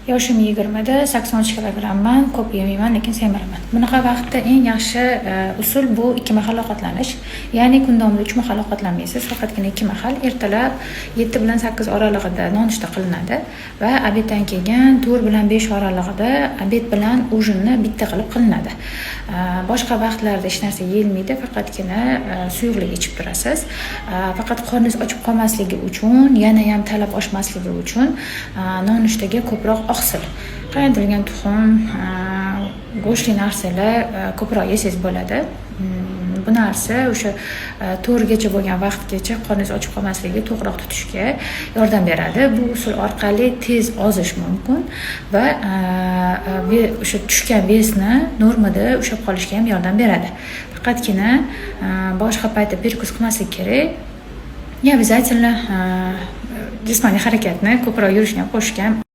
Yoshim 20da, 83 kilogramman, ko'p yemayman, lekin semiraman. Bunaqa vaqtda eng yaxshi usul bu 2 mahal ovqatlanish. Ya'ni kun davomida 3 mahal ovqatlanmaysiz, faqatgina 2 mahal. Ertalab 7 bilan 8 oralig'ida nonushta qilinadi va obeddan keyin 4 bilan 5 oralig'ida obed bilan ujinni bitta qilib qilinadi. Boshqa vaqtlarda hech narsa yeyilmaydi, faqatgina suyuqlik ichib turasiz. Faqat qorningiz ochib qolmasligi uchun, yana ham talab oshmasligi uchun nonushtaga ko'proq oqsil, qaynatilgan tuxum, go'shtli narsalar ko'proq yesangiz bo'ladi. Bu narsa o'sha 4 gacha bo'lgan vaqtgacha qorningiz ochib qolmasligiga, to'qroq tutishga yordam beradi. Bu usul orqali tez ozish mumkin va o'sha tushgan vesni normada ushlab qolishga ham yordam beradi. Faqatgina boshqa paytda perkus qilmaslik kerak. И обязательно jismoniy harakatni, ko'proq yurishni qo'shgan